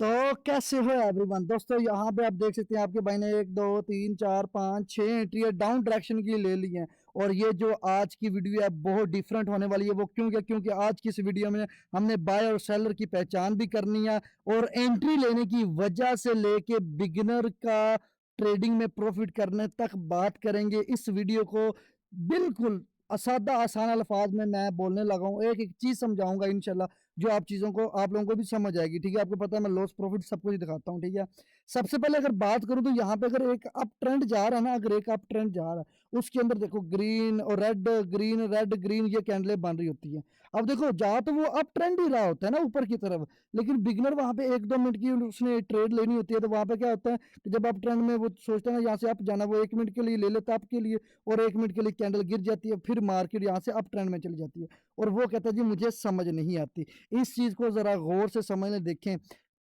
तो कैसे हो एवरीवन दोस्तों, यहाँ पे आप देख सकते हैं आपके भाई ने 1 2 3 4 5 6 एंट्री डाउन डायरेक्शन की ले ली है। और ये जो आज की वीडियो है बहुत डिफरेंट होने वाली है। वो क्यों क्या? क्योंकि आज की इस वीडियो में हमने बाय और सेलर की पहचान भी करनी है और एंट्री लेने की वजह से लेके बिगिनर का ट्रेडिंग में प्रॉफिट करने तक बात करेंगे। इस वीडियो को बिल्कुल सादा आसान अल्फाज में मैं बोलने लगा हूँ, एक एक चीज समझाऊंगा इंशाल्लाह, जो आप चीज़ों को आप लोगों को भी समझ आएगी। ठीक है, आपको पता है मैं लॉस प्रॉफिट सब कुछ दिखाता हूँ। ठीक है, सबसे पहले अगर बात करूँ तो यहाँ पे अगर एक अप ट्रेंड जा रहा है ना, अगर एक अप ट्रेंड जा रहा है उसके अंदर देखो ग्रीन और रेड ग्रीन ये कैंडलें बन रही होती है। अब देखो जा तो वो अप ट्रेंड ही रहा होता है ना ऊपर की तरफ, लेकिन बिगनर वहां पे 1 2 मिनट की उसने ट्रेड लेनी होती है। तो वहां पे क्या होता है कि जब अप ट्रेंड में वो सोचता है ना यहाँ से अप जाना, वो 1 मिनट के लिए ले लेता है आपके लिए और 1 मिनट के लिए कैंडल गिर जाती है, फिर मार्केट यहाँ से अप ट्रेंड में चली जाती है और वो कहता है जी मुझे समझ नहीं आती। इस चीज को जरा गौर से समझने देखें।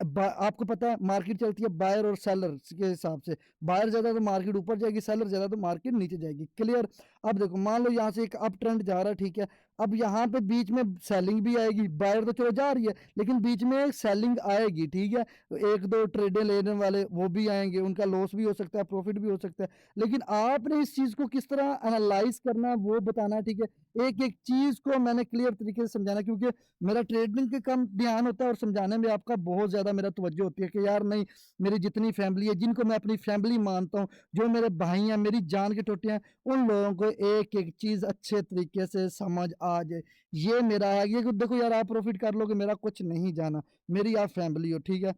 आपको पता है मार्केट चलती है बायर और सेलर के हिसाब से। बायर ज्यादा तो मार्केट ऊपर जाएगी, सेलर ज्यादा तो मार्केट नीचे जाएगी। क्लियर? अब देखो मान लो यहाँ से एक अप ट्रेंड जा रहा है, ठीक है। अब यहाँ पे बीच में सेलिंग भी आएगी, बायर तो चलो जा रही है लेकिन बीच में सेलिंग आएगी। ठीक है, तो 1 2 ट्रेडें लेने वाले वो भी आएंगे, उनका लॉस भी हो सकता है, प्रॉफिट भी हो सकता है। लेकिन आपने इस चीज को किस तरह एनालाइज करना है वो बताना है। ठीक है, एक एक चीज को मैंने क्लियर तरीके से समझाना, क्योंकि मेरा ट्रेडिंग के कम ध्यान होता है और समझाने में आपका बहुत ज़्यादा मेरा तवज्जो होती है कि यार नहीं, मेरी जितनी फैमिली है, जिनको मैं अपनी फैमिली मानता हूँ, जो मेरे भाई हैं, मेरी जान के टोटे हैं, उन लोगों को एक एक चीज़ अच्छे तरीके से समझ आ जाए। ये मेरा है, ये देखो यार आप प्रॉफिट कर लोगे, मेरा कुछ नहीं जाना, मेरी आप फैमिली हो। ठीक है,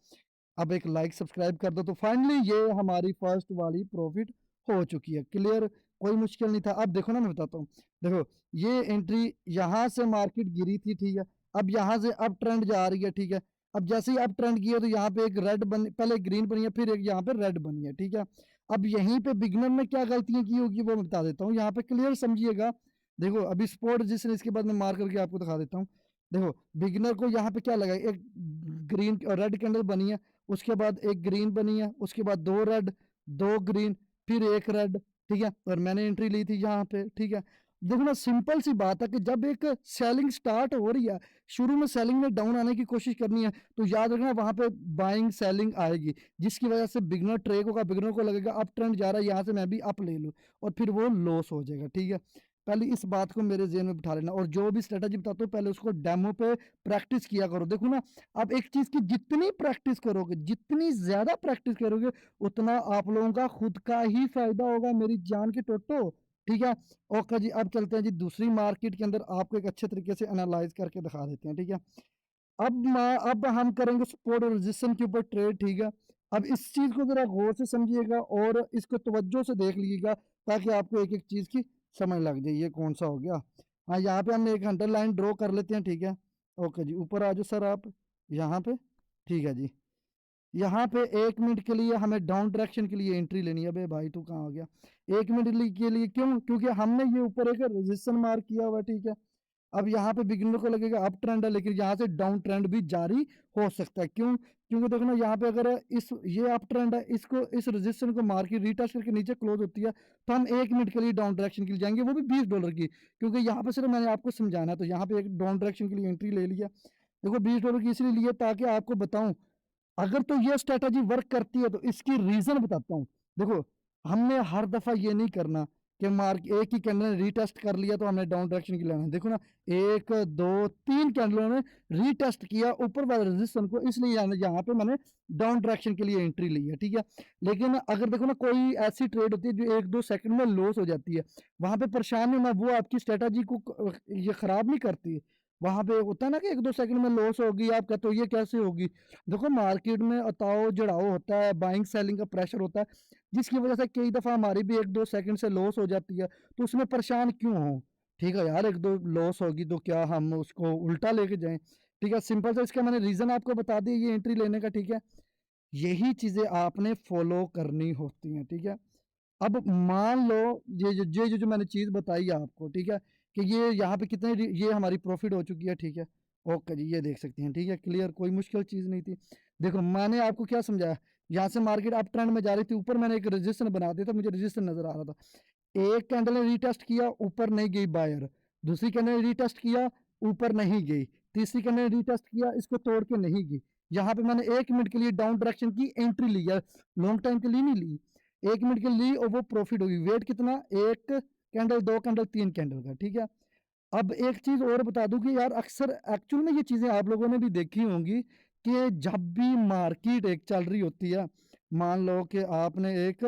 अब एक लाइक सब्सक्राइब कर दो। तो फाइनली ये हमारी फर्स्ट वाली प्रॉफिट हो चुकी है। क्लियर? कोई मुश्किल नहीं था। अब देखो ना मैं बताता हूँ, देखो ये एंट्री यहाँ से मार्केट गिरी थी, ठीक है। अब यहाँ से अब ट्रेंड जा रही है, ठीक है। अब जैसे ही अब ट्रेंड किया तो यहाँ पे एक रेड बनी, पहले ग्रीन बनी है, फिर एक यहाँ पे रेड बनी है, ठीक है। अब यहीं पे बिगनर ने क्या गलतियां की होगी वो मैं बता देता हूँ, यहाँ पे क्लियर समझिएगा। देखो अभी स्पॉट जिसने, इसके बाद मैं मार करके आपको दिखा देता हूँ। देखो बिगनर को यहाँ पे क्या लगा, एक ग्रीन और रेड कैंडल बनी है, उसके बाद एक ग्रीन बनी है, उसके बाद 2 रेड 2 ग्रीन, फिर एक रेड, ठीक है। और मैंने एंट्री ली थी यहाँ पे, ठीक है। देखो ना सिंपल सी बात है कि जब एक सेलिंग स्टार्ट हो रही है, शुरू में सेलिंग में डाउन आने की कोशिश करनी है, तो याद रखना वहां पे बाइंग सेलिंग आएगी, जिसकी वजह से बिगनर ट्रेक होगा, बिगनर को लगेगा अप ट्रेंड जा रहा है, यहाँ से मैं भी अप ले लूँ, और फिर वो लॉस हो जाएगा। ठीक है, पहले इस बात को मेरे जेहन में बिठा लेना, और जो भी स्ट्रेटजी बताते हो पहले उसको डेमो पे प्रैक्टिस किया करो। देखो ना, आप एक चीज की जितनी प्रैक्टिस करोगे, जितनी ज्यादा प्रैक्टिस करोगे, उतना आप लोगों का खुद का ही फायदा होगा, मेरी जान के टोटो। ठीक है, ओके जी, अब चलते हैं जी दूसरी मार्केट के अंदर, आपको एक अच्छे तरीके से एनालाइज करके दिखा देते हैं। ठीक है, अब हम करेंगे सपोर्ट और रेजिस्टेंस के ऊपर ट्रेड। ठीक है, अब इस चीज को जरा गौर से समझिएगा और इसको तवज्जो से देख लीजिएगा, ताकि आपको एक एक चीज की समझ लग जाए। ये कौन सा हो गया? हाँ, यहाँ पे हमने एक हंटर लाइन ड्रॉ कर लेते हैं। ठीक है, ओके जी, ऊपर आ जाओ सर आप यहाँ पे। ठीक है जी, यहाँ पे 1 मिनट के लिए हमें डाउन डायरेक्शन के लिए एंट्री लेनी है। बे भाई तू कहाँ हो गया? 1 मिनट के लिए क्यों? क्योंकि हमने ये ऊपर एक रेजिस्टेंस मार्क किया हुआ है, ठीक है। अब यहाँ पे बिगिनर को लगेगा अप ट्रेंड है, लेकिन यहाँ से डाउन ट्रेंड भी जारी हो सकता है। क्यों? क्योंकि देखो ना यहाँ पे अगर इस ये अप ट्रेंड है, इसको इस रेजिस्टेंस को मार के रीटेस्ट करके नीचे क्लोज होती है, तो हम 1 मिनट के लिए डाउन डायरेक्शन के लिए जाएंगे, वो भी $20 की। क्योंकि यहाँ पे सिर्फ मैंने आपको समझाना है, तो यहाँ पे एक डाउन डायरेक्शन के लिए एंट्री ले लिया। देखो $20 की इसलिए लिए ताकि आपको बताऊं, अगर तो ये स्ट्रेटजी वर्क करती है तो इसकी रीजन बताता हूँ। देखो हमने हर दफा ये नहीं करना कि मार्क एक ही कैंडल ने रीटेस्ट कर लिया तो हमने डाउन डायरेक्शन की लेना है। देखो ना, 1 2 3 कैंडलों ने रीटेस्ट किया ऊपर वाले रेजिस्टेंस को, इसलिए यहाँ पे मैंने डाउन डायरेक्शन के लिए एंट्री ली है। ठीक है, लेकिन अगर देखो ना कोई ऐसी ट्रेड होती है जो 1 2 सेकंड में लॉस हो जाती है, वहां पे परेशान होना वो आपकी स्ट्रेटजी को ये खराब नहीं करती। वहां पे होता है ना कि 1 2 सेकंड में लॉस होगी, आप कहते हो ये कैसे होगी। देखो मार्केट में उतार चढ़ाव होता है, बाइंग सेलिंग का प्रेशर होता है, जिसकी वजह से कई दफा हमारी भी 1 2 सेकंड से लॉस हो जाती है, तो उसमें परेशान क्यों हो? ठीक है यार, 1 2 लॉस होगी तो क्या हम उसको उल्टा लेके जाएं? ठीक है, सिंपल से इसका मैंने रीजन आपको बता दिया ये एंट्री लेने का। ठीक है, यही चीजें आपने फॉलो करनी होती हैं। ठीक है, अब मान लो ये जो मैंने चीज बताई है आपको, ठीक है, कि ये यहाँ पे कितने ये हमारी प्रॉफिट हो चुकी है। ठीक है, ओके जी, ये देख सकते हैं। ठीक है, क्लियर, कोई मुश्किल चीज नहीं थी। देखो मैंने आपको क्या समझाया, यहाँ से मार्केट अप ट्रेंड में जा रही थी, ऊपर मैंने एक रेजिस्टेंस बना दिया था, मुझे रेजिस्टेंस नजर आ रहा था। एक कैंडल ने रीटेस्ट किया, ऊपर नहीं गई बायर। दूसरी कैंडल ने रीटेस्ट किया, ऊपर नहीं गई। तीसरी कैंडल ने रीटेस्ट किया, इसको तोड़ के नहीं गई। यहाँ पे मैंने 1 मिनट के लिए डाउन डायरेक्शन की एंट्री ली है, लॉन्ग टाइम के लिए नहीं ली। 1 मिनट के लिए ली और वो प्रॉफिट होगी। वेट कितना? 1 कैंडल, 2 कैंडल, 3 कैंडल का, ठीक है। अब एक चीज़ और बता दूँ कि यार अक्सर एक्चुअल में ये चीज़ें आप लोगों ने भी देखी होंगी कि जब भी मार्केट एक चल रही होती है, मान लो कि आपने एक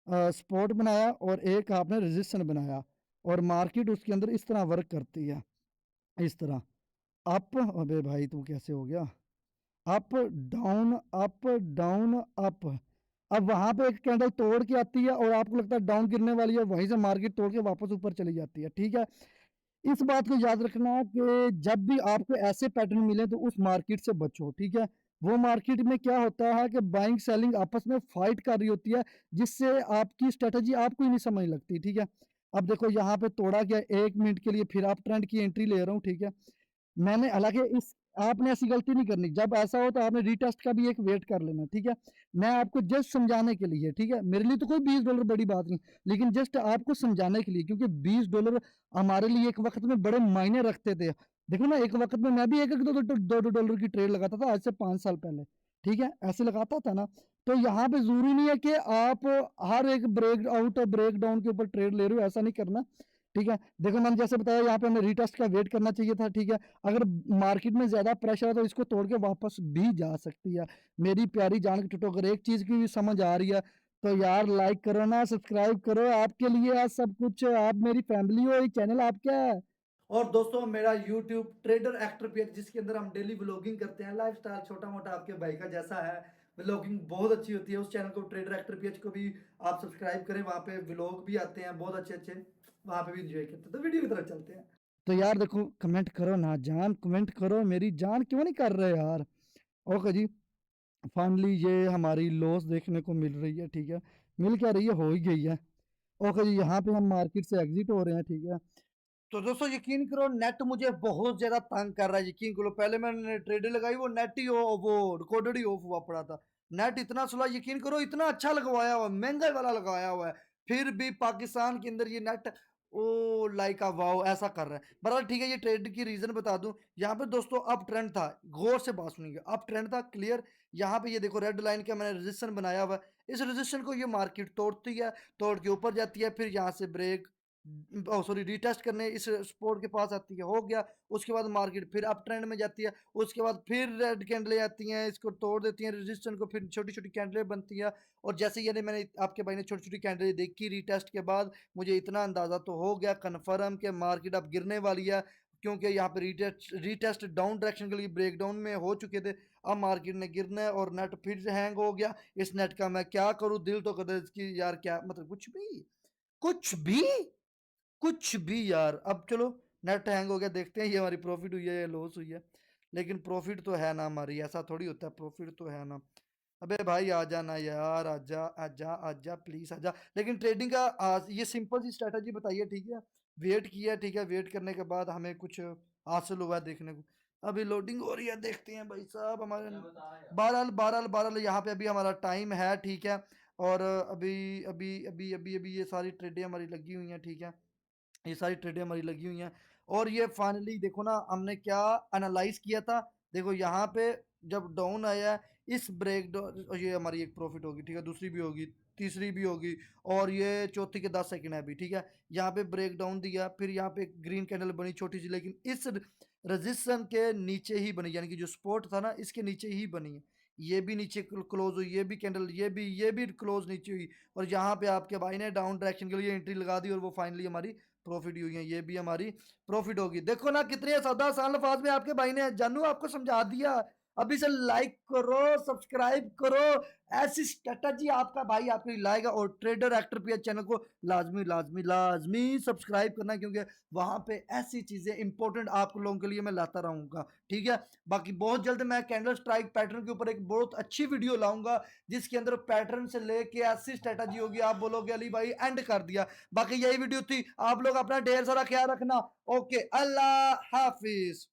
सपोर्ट बनाया और एक आपने रेजिस्टेंस बनाया और मार्केट उसके अंदर इस तरह वर्क करती है, इस तरह अप। अबे भाई तू कैसे हो गया? Up down, up down, up. अब वहां पे एक कैंडल तोड़ के आती है और आपको लगता है डाउन गिरने वाली है, वहीं से मार्केट तोड़ के वापस ऊपर चली जाती है, ठीक है। इस बात को याद रखना कि जब भी आपको ऐसे पैटर्न मिले तो उस मार्केट से बचो, ठीक है। वो मार्केट में क्या होता है कि बाइंग सेलिंग आपस में फाइट कर रही होती है, जिससे आपकी स्ट्रेटजी आपको ही नहीं समझ लगती, ठीक है। अब देखो यहाँ पे तोड़ा गया 1 मिनट के लिए, फिर आप ट्रेंड की एंट्री ले रहा हूँ, ठीक है। मैंने हालाँकि इस आपने ऐसी गलती नहीं करनी, जब ऐसा हो तो आपने रीटेस्ट का भी एक वेट कर लेना, ठीक है? मैं आपको जस्ट समझाने के लिए, ठीक है? मेरे लिए तो कोई $20 बड़ी बात नहीं, लेकिन जस्ट आपको समझाने के लिए, क्योंकि $20 हमारे लिए एक वक़्त में बड़े मायने रखते थे। देखो ना, एक वक़्त में मैं भी 1-1 $2-2 $2 की ट्रेड लगाता था, आज से 5 साल पहले, ठीक है? ऐसे लगाता था ना, तो यहाँ पे ज़रूरी नहीं है कि आप हर एक ब्रेक आउट और ब्रेक डाउन के ऊपर ट्रेड ले रहे हो, ऐसा नहीं करना, ठीक है? देखो मैंने जैसे बताया यहाँ पे हमें रीटेस्ट का वेट करना चाहिए था, ठीक है? अगर मार्केट में ज़्यादा प्रेशर है तो इसको तोड़ के वापस भी जा सकती है। मेरी प्यारी जान के टुटो, अगर एक चीज़ की भी समझ आ रही है तो यार लाइक करो ना, सब्सक्राइब करो, आपके लिए है सब कुछ। आप मेरी फैमिली हो, ये चैनल आपका है। और दोस्तों मेरा यूट्यूब ट्रेडर एक्टर पेज, जिसके अंदर हम डेली व्लॉगिंग करते हैं, लाइफस्टाइल छोटा मोटा आपके भाई का जैसा है, व्लॉगिंग बहुत अच्छी होती है। उस चैनल को, ट्रेडर एक्टर पेज को भी आप सब्सक्राइब करें, वहाँ पे व्लॉग भी आते हैं बहुत अच्छे अच्छे, वहाँ पे भी इंजॉय करते हैं। तो वीडियो की तरफ चलते हैं। तो यार देखो, कमेंट करो ना जान, कमेंट करो, मेरी जान क्यों नहीं कर रहे यार? ओके जी, फाइनली ये हमारी लॉस देखने को मिल रही है, ठीक है। मिल क्या रही है, हो ही गई है। ओके जी, यहाँ पे हम मार्केट से एग्जिट हो रहे हैं, ठीक है। तो दोस्तों यकीन करो, नेट मुझे बहुत ज्यादा तंग कर रहा है, यकीन करो। पहले मैंने ट्रेड लगाई, वो नेट ही वो रिकॉर्डेड ही ऑफ हुआ पड़ा था। नेट इतना स्लो, यकीन करो, इतना अच्छा लगवाया हुआ, महंगा वाला लगाया हुआ है, फिर भी पाकिस्तान के अंदर ये नेट ओ लाइक आ वाओ ऐसा कर रहा है। बहरहाल ठीक है, ये ट्रेड की रीजन बता दूं। यहाँ पे दोस्तों अप ट्रेंड था, गौर से बात सुनिएगा, अप ट्रेंड था क्लियर। यहाँ पे ये देखो रेड लाइन का मैंने रेजिस्टेंस बनाया हुआ है, इस रेजिस्टेंस को ये मार्केट तोड़ती है, तोड़ के ऊपर जाती है, फिर यहाँ से ब्रेक सॉरी रीटेस्ट करने इस सपोर्ट के पास आती है, हो गया। उसके बाद मार्केट फिर अप ट्रेंड में जाती है, उसके बाद फिर रेड कैंडलें आती हैं, इसको तोड़ देती हैं रेजिस्टेंस को, फिर छोटी छोटी कैंडलें बनती हैं। और जैसे ये मैंने आपके भाई ने छोटी छोटी कैंडलें देखी रीटेस्ट के बाद, मुझे इतना अंदाजा तो हो गया कन्फर्म कि मार्केट अब गिरने वाली है, क्योंकि यहाँ पे रीटेस्ट रीटेस्ट डाउन डायरेक्शन के लिए ब्रेक डाउन में हो चुके थे। अब मार्केट ने गिरना है और नेट फिर से हैंग हो गया। इस नेट का मैं क्या करूँ, दिल तो कहता है इसकी यार, क्या मतलब, कुछ भी, कुछ भी, कुछ भी यार। अब चलो, नेट हैंग हो गया, देखते हैं ये हमारी प्रॉफिट हुई है या लॉस हुई है। लेकिन प्रॉफिट तो है ना हमारी, ऐसा थोड़ी होता है, प्रॉफिट तो है ना। अबे भाई आ जाना यार, आजा आजा आजा प्लीज आजा। लेकिन ट्रेडिंग का ये सिंपल सी स्ट्रेटजी बताइए, ठीक है। वेट किया, ठीक है, वेट करने के बाद हमें कुछ हासिल हुआ देखने को। अभी लोडिंग हो रही है, देखते हैं भाई साहब हमारे। बहरहाल बहरहाल बहरहाल यहाँ पे अभी हमारा टाइम है, ठीक है। और अभी अभी अभी अभी अभी ये सारी ट्रेडें हमारी लगी हुई हैं, ठीक है। ये सारी ट्रेडें हमारी लगी हुई हैं। और ये फाइनली देखो ना, हमने क्या एनालाइज किया था। देखो यहाँ पे जब डाउन आया है, इस ब्रेक डाउन, ये हमारी एक प्रॉफिट होगी, ठीक है, दूसरी भी होगी, तीसरी भी होगी, और ये चौथी के 10 सेकंड है अभी, ठीक है। यहाँ पे ब्रेक डाउन दिया, फिर यहाँ पे ग्रीन कैंडल बनी छोटी सी, लेकिन इस रजिस्टेंस के नीचे ही बनी, यानी कि जो सपोर्ट था ना, इसके नीचे ही बनी है। ये भी नीचे क्लोज हुई, ये भी कैंडल, ये भी क्लोज नीचे हुई। और यहाँ पे आपके भाई ने डाउन डायरेक्शन के लिए एंट्री लगा दी, और वो फाइनली हमारी प्रॉफिट हुई है, ये भी हमारी प्रॉफिट होगी। देखो ना, कितने सादा आसान अल्फाज में आपके भाई ने जानू आपको समझा दिया। अभी से लाइक करो, सब्सक्राइब करो, ऐसी स्ट्रेटजी आपका भाई आपके लिए लाएगा। और ट्रेडर एक्टर पे चैनल को लाजमी लाजमी लाजमी सब्सक्राइब करना, क्योंकि वहां पे ऐसी चीजें इंपॉर्टेंट आप लोगों के लिए मैं लाता रहूंगा, ठीक है। बाकी बहुत जल्द मैं कैंडल स्ट्राइक पैटर्न के ऊपर एक बहुत अच्छी वीडियो लाऊंगा, जिसके अंदर पैटर्न से लेके ऐसी स्ट्रेटजी होगी, आप बोलोगे अली भाई एंड कर दिया। बाकी यही वीडियो थी, आप लोग अपना ढेर सारा ख्याल रखना। ओके, अल्लाह हाफिज।